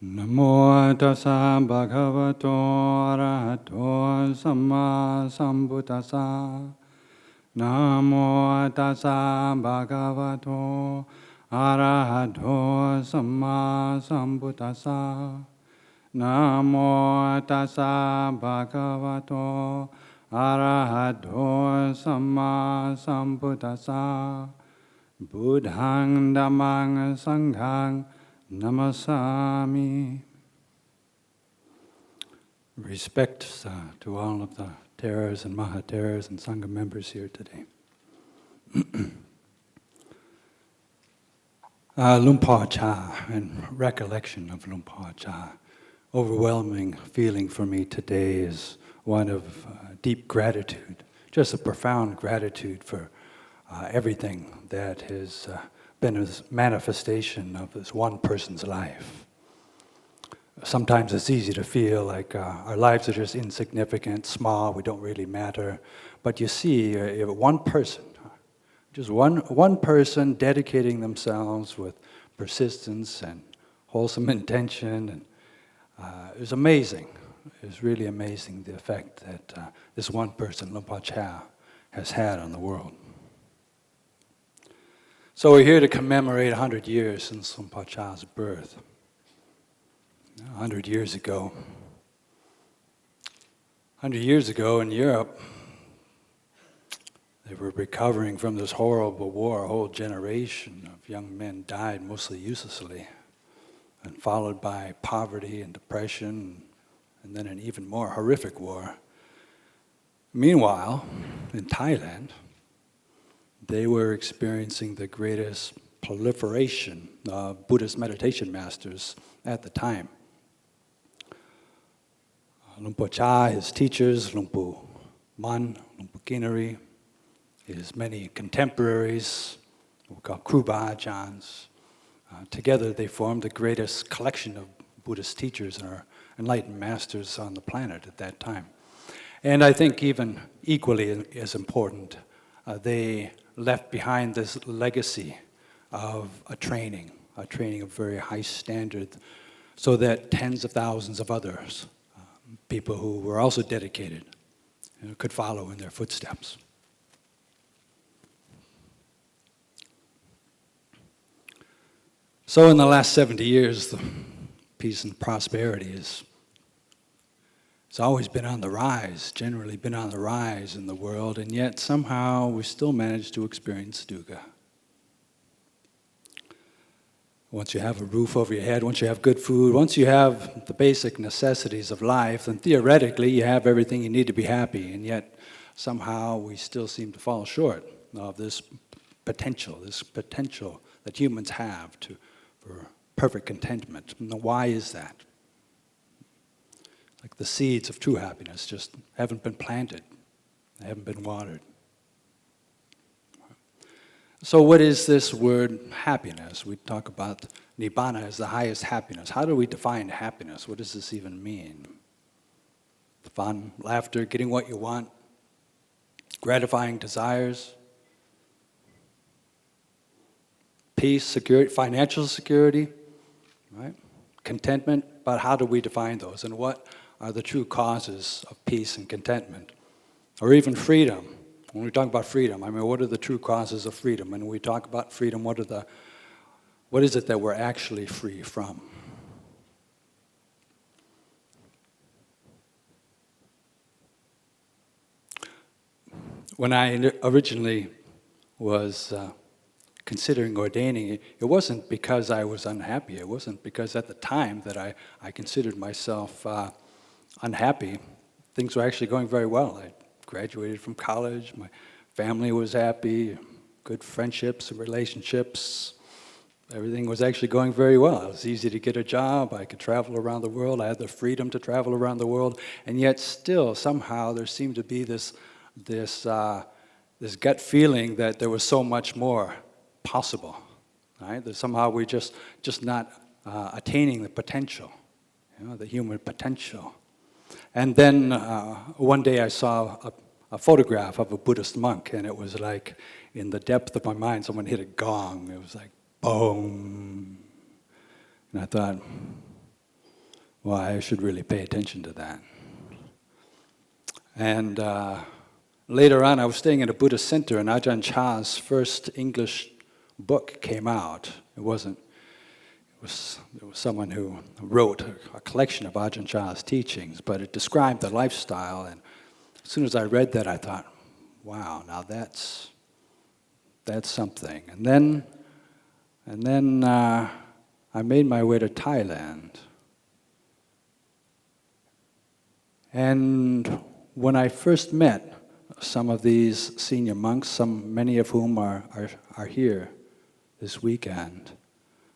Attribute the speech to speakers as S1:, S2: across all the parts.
S1: Namo tassa bhagavato arahato samma sambuddhassa. Namo tassa bhagavato arahato samma sambuddhassa. Namo tassa bhagavato arahato samma sambuddhassa. Buddhang dhammang sanghang namasami. Respect to all of the Theras and Mahatheras and Sangha members here today. Lumpur Cha, and recollection of Lumpur Cha. Overwhelming feeling for me today is one of deep gratitude, just a profound gratitude for everything that has been a manifestation of this one person's life. Sometimes it's easy to feel like our lives are just insignificant, small, we don't really matter. But you see, one person, just one person dedicating themselves with persistence and wholesome intention, and it was amazing. It was really amazing the effect that this one person, Lumpur Cha, has had on the world. So we're here to commemorate 100 years since Lumpur Cha's birth. 100 years ago. 100 years ago in Europe, they were recovering from this horrible war. A whole generation of young men died mostly uselessly, and followed by poverty and depression, and then an even more horrific war. Meanwhile, in Thailand, they were experiencing the greatest proliferation of Buddhist meditation masters at the time. Lumpur Cha, his teachers, Lumpur Man, Lumpur Kinari, his many contemporaries, we call Kruba Ajahns. Together they formed the greatest collection of Buddhist teachers and enlightened masters on the planet at that time. And I think even equally as important, they left behind this legacy of a training of very high standard, so that tens of thousands of others, people who were also dedicated, could follow in their footsteps. So in the last 70 years, the peace and prosperity it's always been on the rise, generally been on the rise in the world, and yet somehow we still manage to experience dukkha. Once you have a roof over your head, once you have good food, once you have the basic necessities of life, then theoretically you have everything you need to be happy, and yet somehow we still seem to fall short of this potential that humans have for perfect contentment. Now, why is that? Like the seeds of true happiness just haven't been planted, they haven't been watered. So what is this word happiness? We talk about Nibbana as the highest happiness. How do we define happiness? What does this even mean? Fun, laughter, getting what you want, gratifying desires, peace, security, financial security, right? Contentment, but how do we define those? And what are the true causes of peace and contentment? Or even freedom. When we talk about freedom, I mean, what are the true causes of freedom? And when we talk about freedom, what is it that we're actually free from? When I originally was considering ordaining, it wasn't because I was unhappy. It wasn't because at the time that I considered myself unhappy. Things were actually going very well. I graduated from college, my family was happy, good friendships and relationships. Everything was actually going very well. It was easy to get a job, I could travel around the world, I had the freedom to travel around the world, and yet still somehow there seemed to be this gut feeling that there was so much more possible, right? That somehow we're just not attaining the potential, the human potential. And then one day I saw a photograph of a Buddhist monk, and it was like, in the depth of my mind, someone hit a gong. It was like, boom. And I thought, well, I should really pay attention to that. And later on, I was staying in a Buddhist center, and Ajahn Chah's first English book came out. It was someone who wrote a collection of Ajahn Chah's teachings, but it described the lifestyle. And as soon as I read that, I thought, wow, now that's something. And then I made my way to Thailand. And when I first met some of these senior monks, many of whom are here this weekend,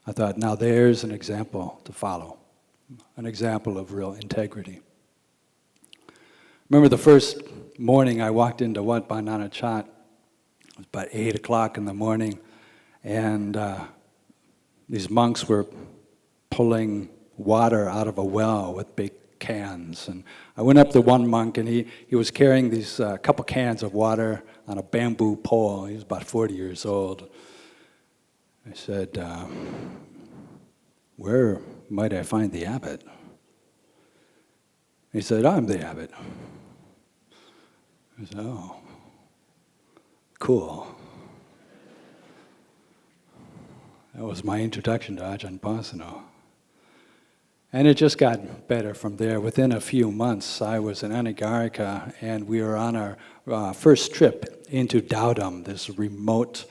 S1: I thought, now there's an example to follow, an example of real integrity. Remember the first morning I walked into Wat Bandar, it was about 8 o'clock in the morning, and these monks were pulling water out of a well with big cans. And I went up to one monk, and he was carrying these couple cans of water on a bamboo pole. He was about 40 years old. I said, where might I find the abbot? He said, I'm the abbot. I said, oh, cool. That was my introduction to Ajahn Pasano. And it just got better from there. Within a few months, I was in Anagarika, and we were on our first trip into Daudam, this remote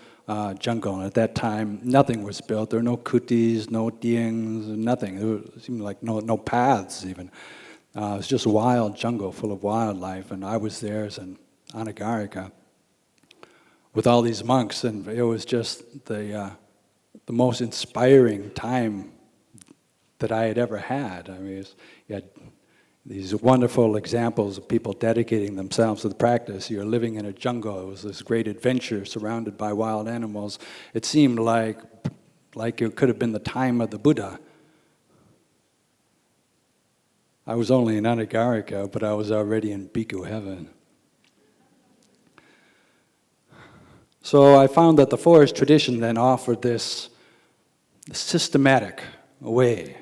S1: jungle. And at that time, nothing was built. There were no kutis, no diens, nothing. It seemed like no paths even. It was just a wild jungle full of wildlife, and I was there as an Anagarika with all these monks, and it was just the most inspiring time that I had ever had. I mean, you had these wonderful examples of people dedicating themselves to the practice. You're living in a jungle. It was this great adventure surrounded by wild animals. It seemed like it could have been the time of the Buddha. I was only in Anagarika, but I was already in bhikkhu heaven. So I found that the forest tradition then offered this systematic way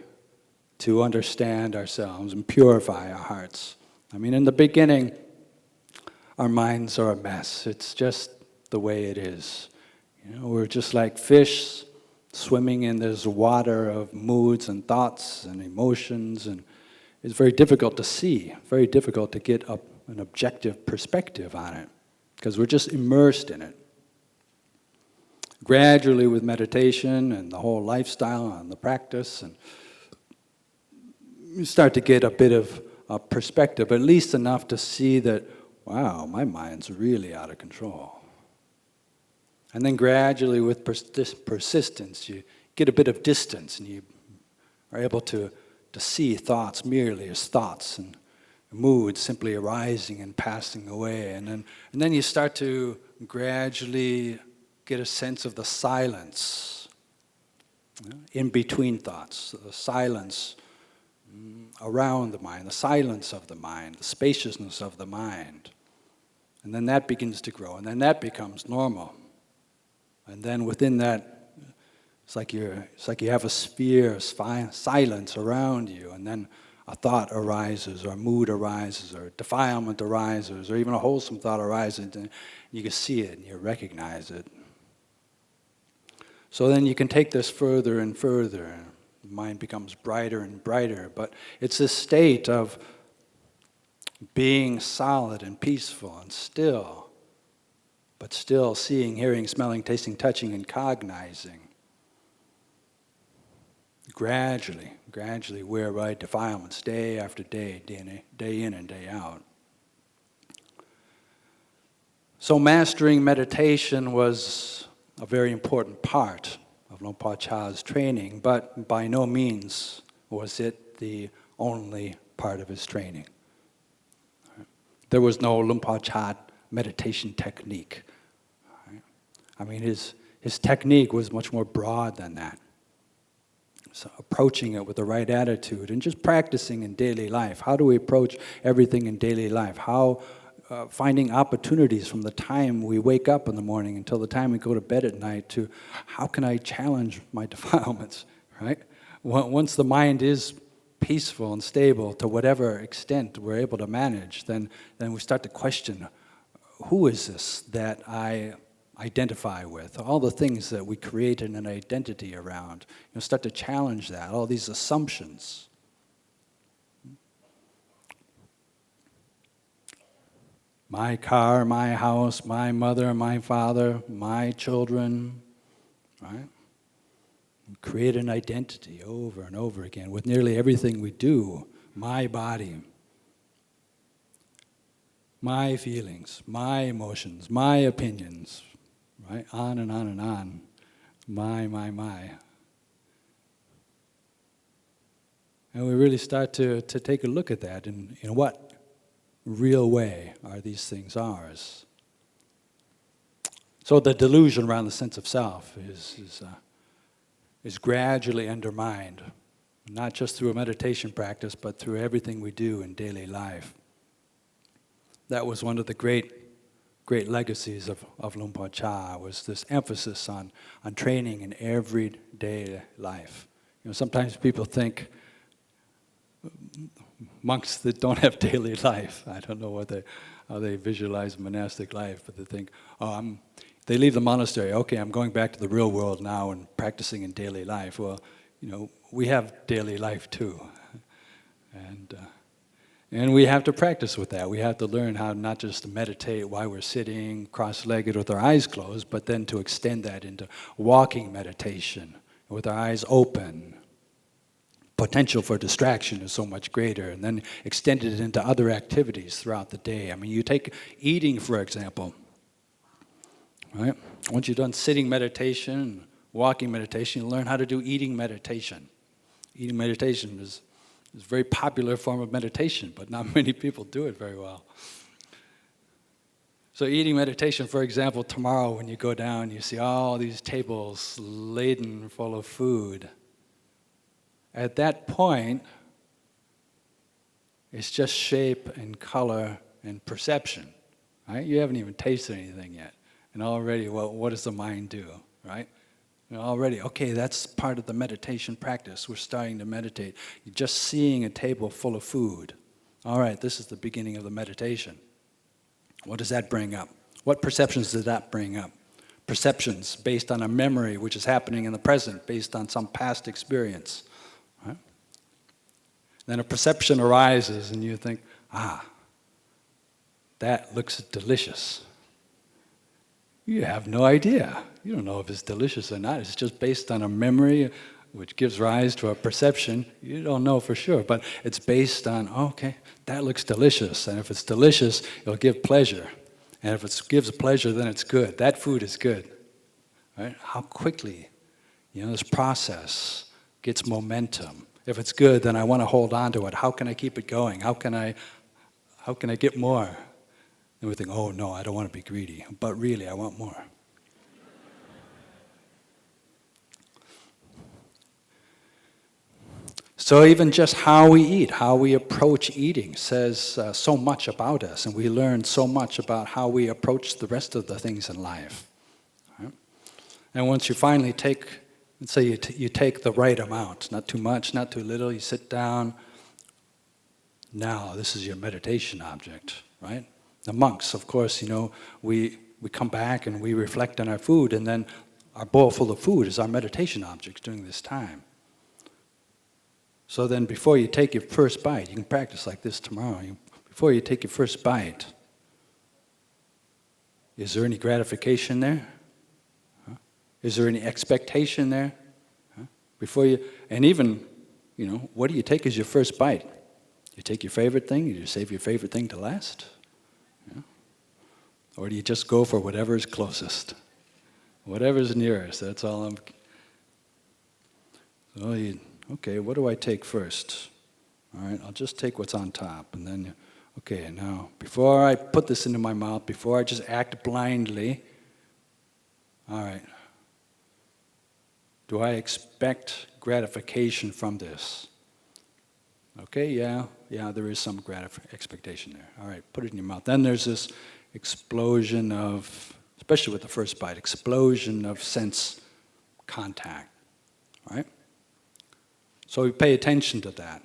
S1: to understand ourselves and purify our hearts. I mean, in the beginning, our minds are a mess. It's just the way it is. You know, we're just like fish swimming in this water of moods and thoughts and emotions, and it's very difficult to see, very difficult to get an objective perspective on it, because we're just immersed in it. Gradually, with meditation and the whole lifestyle and the practice, and you start to get a bit of a perspective, at least enough to see that, wow, my mind's really out of control. And then gradually, with persistence, you get a bit of distance, and you are able to see thoughts merely as thoughts, and moods simply arising and passing away. And then you start to gradually get a sense of the silence in between thoughts, the silence around the mind, the silence of the mind, the spaciousness of the mind. And then that begins to grow, and then that becomes normal. And then within that, it's like you have a sphere of silence around you, and then a thought arises, or a mood arises, or defilement arises, or even a wholesome thought arises, and you can see it and you recognize it. So then you can take this further and further. The mind becomes brighter and brighter, but it's this state of being solid and peaceful and still, but still seeing, hearing, smelling, tasting, touching, and cognizing. Gradually wear away defilements day after day, day in and day out. So mastering meditation was a very important part of Luang Por Chah's training, but by no means was it the only part of his training. There was no Luang Por Chah meditation technique. I mean, his technique was much more broad than that. So approaching it with the right attitude and just practicing in daily life. How do we approach everything in daily life? How finding opportunities from the time we wake up in the morning until the time we go to bed at night to how can I challenge my defilements, right? Once the mind is peaceful and stable to whatever extent we're able to manage, then we start to question, who is this that I identify with? All the things that we created an identity around, start to challenge that, all these assumptions. My car, my house, my mother, my father, my children, right? We create an identity over and over again with nearly everything we do. My body, my feelings, my emotions, my opinions, right? On and on and on. My. And we really start to take a look at that and in what real way are these things ours? So the delusion around the sense of self is gradually undermined, not just through a meditation practice, but through everything we do in daily life. That was one of the great legacies of Luang Por Chah, was this emphasis on training in everyday life. Sometimes people think monks that don't have daily life, I don't know how they visualize monastic life, but they think, they leave the monastery, okay, I'm going back to the real world now and practicing in daily life. Well, we have daily life too. And we have to practice with that. We have to learn how not just to meditate while we're sitting cross-legged with our eyes closed, but then to extend that into walking meditation with our eyes open. Potential for distraction is so much greater, and then extend it into other activities throughout the day. I mean, you take eating, for example, right? Once you've done sitting meditation, walking meditation, you learn how to do eating meditation. Eating meditation is a very popular form of meditation, but not many people do it very well. So eating meditation, for example, tomorrow when you go down, you see all these tables laden full of food. At that point, it's just shape and color and perception, right? You haven't even tasted anything yet. And already, well, what does the mind do, right? Already, okay, that's part of the meditation practice. We're starting to meditate. You're just seeing a table full of food. All right, this is the beginning of the meditation. What does that bring up? What perceptions does that bring up? Perceptions based on a memory which is happening in the present, based on some past experience. Right? Then a perception arises and you think, that looks delicious. You have no idea. You don't know if it's delicious or not. It's just based on a memory which gives rise to a perception. You don't know for sure, but it's based on, okay, that looks delicious. And if it's delicious, it'll give pleasure. And if it gives pleasure, then it's good. That food is good. Right? How quickly, this process gets momentum. If it's good, then I want to hold on to it. How can I keep it going? How can I get more? And we think, oh no, I don't want to be greedy. But really, I want more. So even just how we eat, how we approach eating says so much about us, and we learn so much about how we approach the rest of the things in life. Right? And once you finally take, let's say you take the right amount, not too much, not too little, you sit down, now this is your meditation object, right? The monks, of course, we come back and we reflect on our food, and then our bowl full of food is our meditation object during this time. So then before you take your first bite, you can practice like this tomorrow. Before you take your first bite, is there any gratification there? Huh? Is there any expectation there? Huh? And even, what do you take as your first bite? You take your favorite thing, you save your favorite thing to last? Yeah? Or do you just go for whatever is closest? Whatever's nearest, that's all okay, what do I take first? All right, I'll just take what's on top. And then, okay, now, before I put this into my mouth, before I just act blindly, all right, do I expect gratification from this? Okay, yeah, there is some expectation there. All right, put it in your mouth. Then there's this explosion of, especially with the first bite, explosion of sense contact, all right? So we pay attention to that.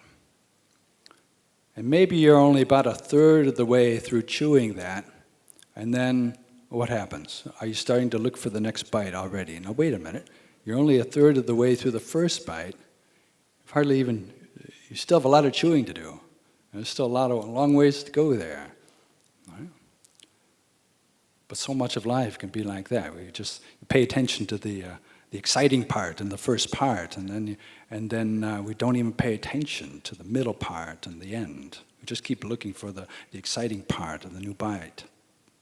S1: And maybe you're only about a third of the way through chewing that, and then what happens? Are you starting to look for the next bite already? Now wait a minute, you're only a third of the way through the first bite, you still have a lot of chewing to do. There's still a long ways to go there. Right? But so much of life can be like that. We just pay attention to the exciting part in the first part, and then we don't even pay attention to the middle part and the end. We just keep looking for the exciting part of the new bite.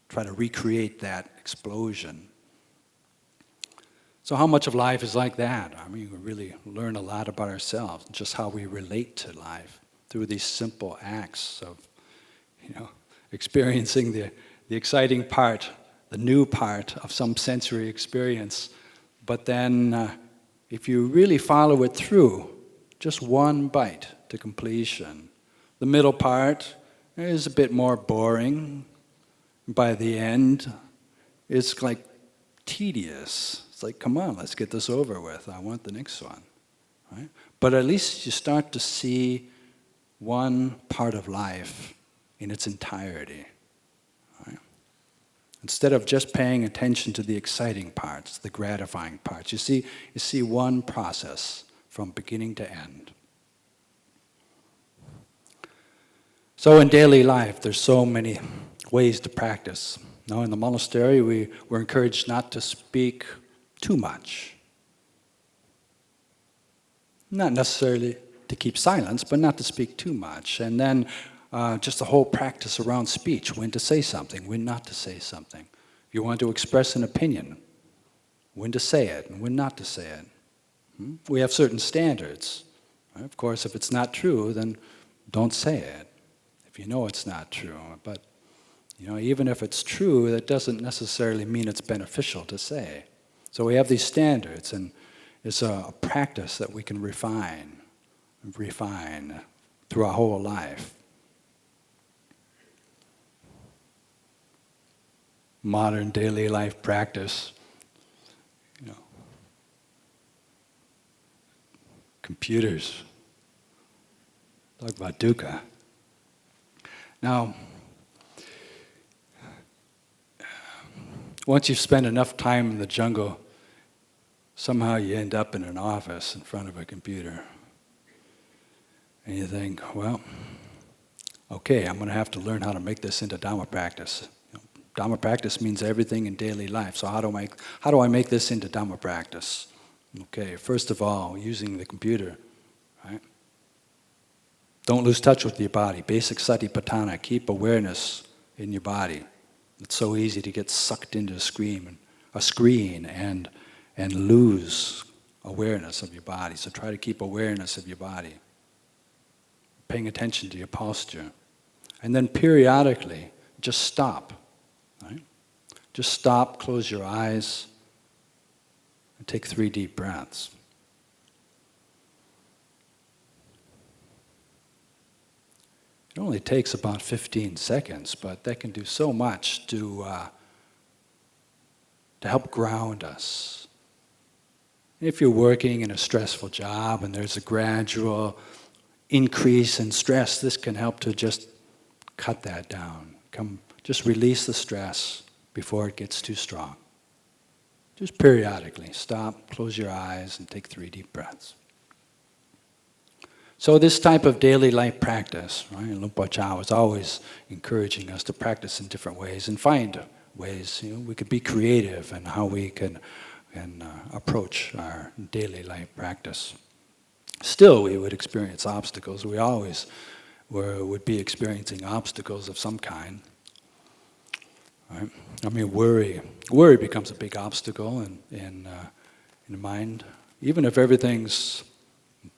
S1: Try to recreate that explosion. So how much of life is like that? I mean, we really learn a lot about ourselves, just how we relate to life through these simple acts of, experiencing the exciting part, the new part of some sensory experience. But then, if you really follow it through, just one bite to completion. The middle part is a bit more boring. By the end, it's like tedious. It's like, come on, let's get this over with. I want the next one. Right? But at least you start to see one part of life in its entirety. Right? Instead of just paying attention to the exciting parts, the gratifying parts, you see one process from beginning to end. So in daily life, there's so many ways to practice. Now in the monastery, we're encouraged not to speak too much. Not necessarily to keep silence, but not to speak too much. And then just the whole practice around speech, when to say something, when not to say something. If you want to express an opinion, when to say it and when not to say it. We have certain standards. Right? Of course, if it's not true, then don't say it. If you know it's not true. But even if it's true, that doesn't necessarily mean it's beneficial to say. So we have these standards, and it's a practice that we can refine through our whole life. Modern daily life practice, computers, talk about dukkha. Now, once you've spent enough time in the jungle, somehow you end up in an office in front of a computer. And you think, well, okay, I'm going to have to learn how to make this into Dhamma practice. Dhamma practice means everything in daily life. So how do I make this into Dhamma practice? Okay, first of all, using the computer, right? Don't lose touch with your body. Basic satipatthana, keep awareness in your body. It's so easy to get sucked into a screen and lose awareness of your body. So try to keep awareness of your body. Paying attention to your posture. And then periodically, just stop. Right? Just stop, close your eyes, and take 3 deep breaths. It only takes about 15 seconds, but that can do so much to help ground us. If you're working in a stressful job and there's a gradual increase in stress, this can help to just cut that down. Just release the stress before it gets too strong. Just periodically stop, close your eyes, and take 3 deep breaths. So this type of daily life practice, right? Lumpur Cha was always encouraging us to practice in different ways and find ways. We could be creative in how we can approach our daily life practice. Still, we would experience obstacles. We always would be experiencing obstacles of some kind. Right? I mean, worry becomes a big obstacle in the mind. Even if everything's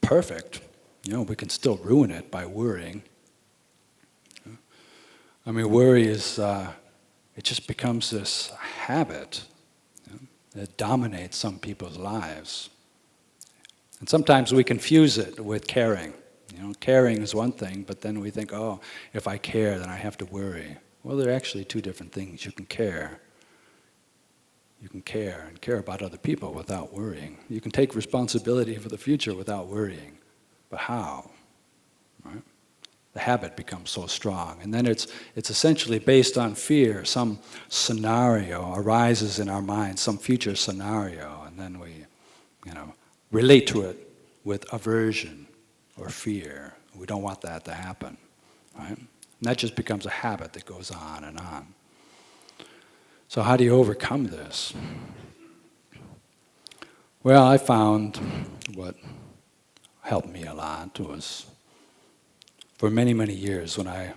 S1: perfect, we can still ruin it by worrying. I mean, worry is, it just becomes this habit that dominates some people's lives. And sometimes we confuse it with caring. Caring is one thing, but then we think, oh, if I care, then I have to worry. Well, they're actually 2 different things. You can care. You can care and care about other people without worrying. You can take responsibility for the future without worrying. But how? Right? the habit becomes so strong. And then it's essentially based on fear. Some scenario arises in our mind, some future scenario, and then we, relate to it with aversion or fear. We don't want that to happen, right? And that just becomes a habit that goes on and on. So how do you overcome this? Well, I found what helped me a lot was, for many, many years when I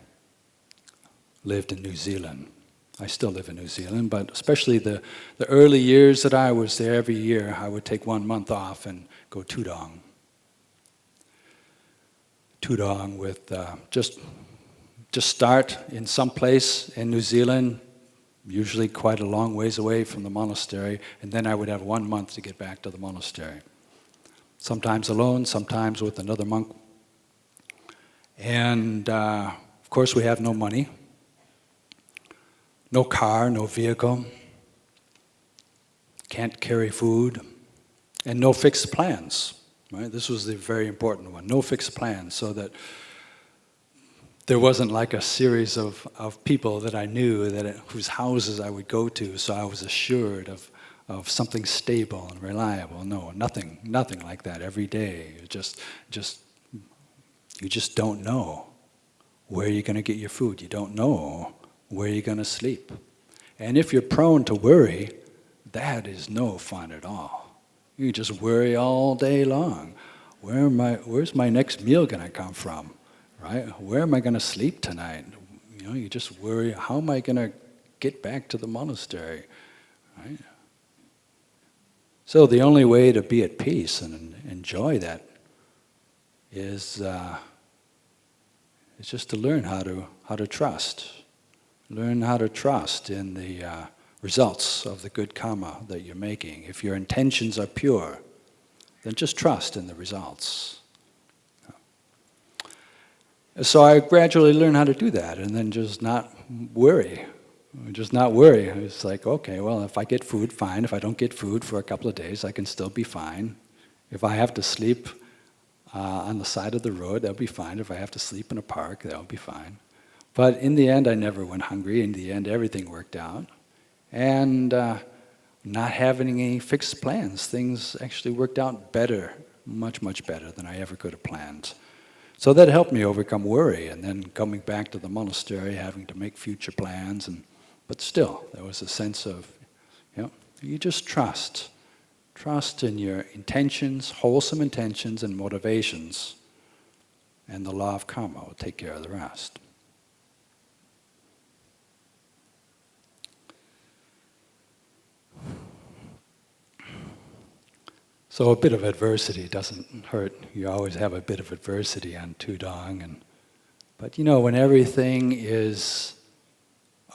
S1: lived in New Zealand, I still live in New Zealand, but especially the early years that I was there, every year I would take 1 month off and go tudong. Tudong with just start in some place in New Zealand, usually quite a long ways away from the monastery, and then I would have 1 month to get back to the monastery. Sometimes alone, sometimes with another monk. And of course we have no money, no car, no vehicle, can't carry food, and no fixed plans. Right? This was the very important one, no fixed plans, so that there wasn't like a series of people that I knew whose houses I would go to, so I was assured of something stable and reliable. No, nothing like that. Every day, you just don't know where you're going to get your food. You don't know where you're going to sleep. And if you're prone to worry, that is no fun at all. You just worry all day long. Where's my next meal going to come from? Right? Where am I going to sleep tonight? You just worry, how am I going to get back to the monastery? Right? So the only way to be at peace and enjoy that is just to learn how to trust. Learn how to trust in the results of the good karma that you're making. If your intentions are pure, then just trust in the results. So I gradually learned how to do that, and then just not worry. It's like, okay, well, if I get food, fine. If I don't get food for a couple of days, I can still be fine. If I have to sleep on the side of the road, that'll be fine. If I have to sleep in a park, that'll be fine. But in the end, I never went hungry. In the end, everything worked out. And not having any fixed plans, things actually worked out better, much, much better than I ever could have planned. So that helped me overcome worry, and then coming back to the monastery, having to make future plans, but still, there was a sense of, you just trust. Trust in your intentions, wholesome intentions and motivations, and the law of karma will take care of the rest. So a bit of adversity doesn't hurt. You always have a bit of adversity on tudong, but when everything is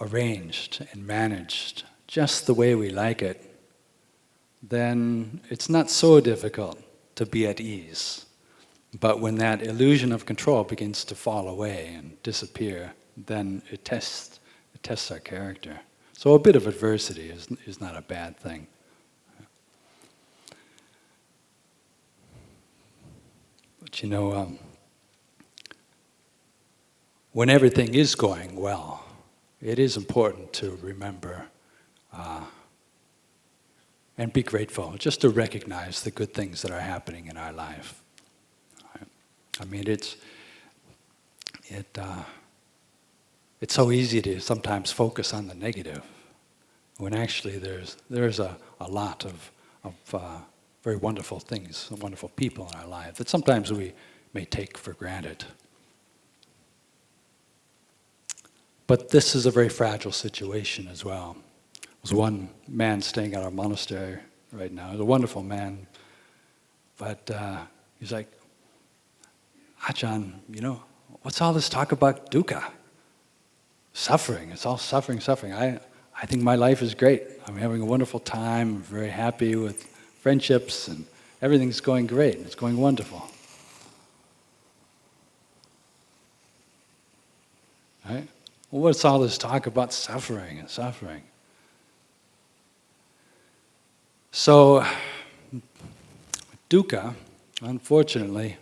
S1: arranged and managed just the way we like it, then it's not so difficult to be at ease. But when that illusion of control begins to fall away and disappear, then it tests our character. So a bit of adversity is not a bad thing. But when everything is going well, it is important to remember and be grateful, just to recognize the good things that are happening in our life. I mean, it's so easy to sometimes focus on the negative, when actually there's a lot of very wonderful things, wonderful people in our life that sometimes we may take for granted. But this is a very fragile situation as well. There's one man staying at our monastery right now. He's a wonderful man, but he's like, Ajahn, what's all this talk about dukkha? Suffering, it's all suffering. I think my life is great. I'm having a wonderful time, I'm very happy with friendships, and everything's going great. It's going wonderful. Right? Well, what's all this talk about suffering and suffering? So, dukkha, unfortunately,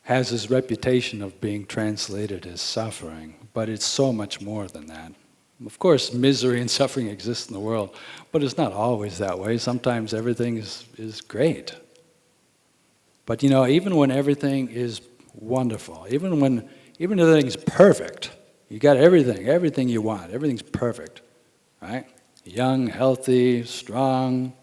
S1: has this reputation of being translated as suffering, but it's so much more than that. Of course, misery and suffering exist in the world, but it's not always that way. Sometimes everything is great. But you know, even when everything is wonderful, even if everything's perfect, you got everything you want, everything's perfect, right? Young, healthy, strong,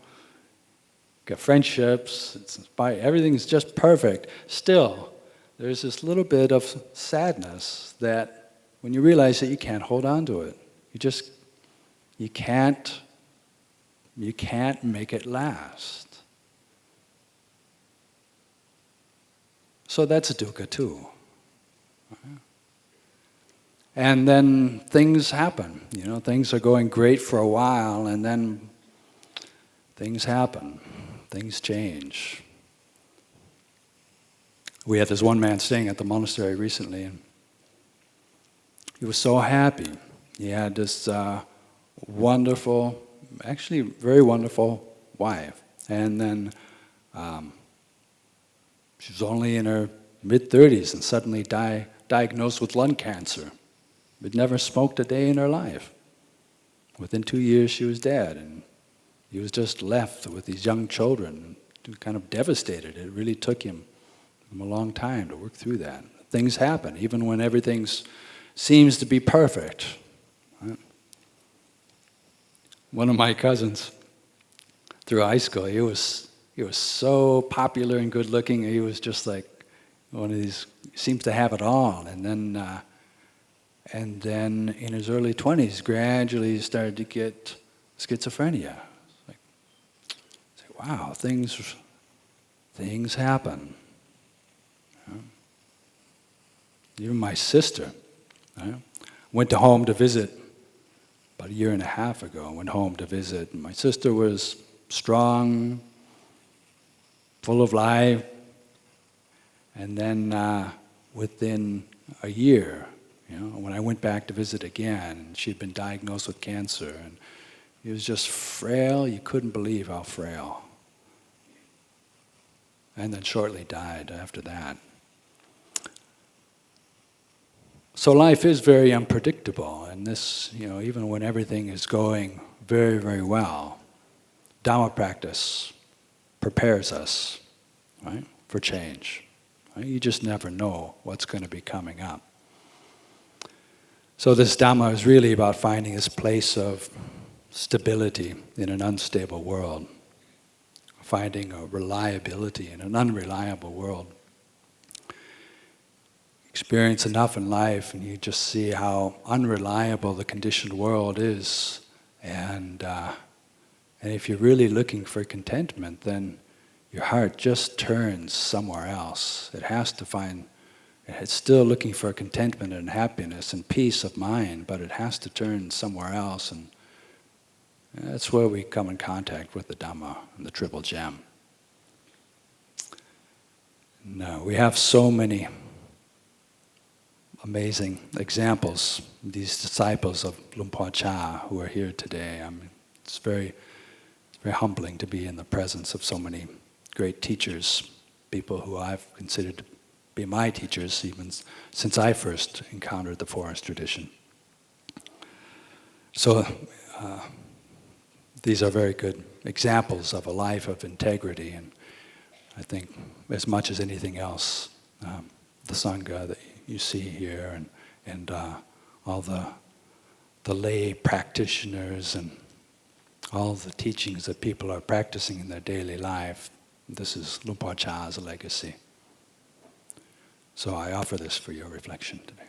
S1: got friendships, everything's just perfect. Still, there's this little bit of sadness that when you realize that you can't hold on to it, you can't make it last. So that's a dukkha too. And then things happen. You know, things are going great for a while, and then things happen. Things change. We had this one man staying at the monastery recently, and he was so happy. He had this wonderful, actually very wonderful wife. And then she was only in her mid-30s and suddenly diagnosed with lung cancer. But never smoked a day in her life. Within 2 years she was dead, and he was just left with these young children, kind of devastated. It really took him a long time to work through that. Things happen, even when everything seems to be perfect. Right? One of my cousins, through high school, he was so popular and good looking. He was just like one of these, seems to have it all. And then in his early 20s, gradually he started to get schizophrenia. It's like, wow, things happen. You know? Even my sister, went home to visit about 1.5 years ago. I went home to visit, and my sister was strong, full of life, and then within a year, you know, when I went back to visit again, she'd been diagnosed with cancer, and he was just frail. You couldn't believe how frail. And then shortly died after that. So life is very unpredictable, and this, you know, even when everything is going very, very well, Dhamma practice prepares us, right, for change. Right? You just never know what's going to be coming up. So this Dhamma is really about finding this place of stability in an unstable world, finding a reliability in an unreliable world. Experience enough in life and you just see how unreliable the conditioned world is, and if you're really looking for contentment, then your heart just turns somewhere else. It's still looking for contentment and happiness and peace of mind, but it has to turn somewhere else, and that's where we come in contact with the Dhamma and the Triple Gem. No, we have so many amazing examples, these disciples of Luang Por Chah who are here today. I mean, it's very humbling to be in the presence of so many great teachers, people who I've considered to be my teachers even since I first encountered the forest tradition. So these are very good examples of a life of integrity, and I think as much as anything else, the Sangha that you see here and all the lay practitioners and all the teachings that people are practicing in their daily life, this is Luang Por Chah's legacy. So I offer this for your reflection today.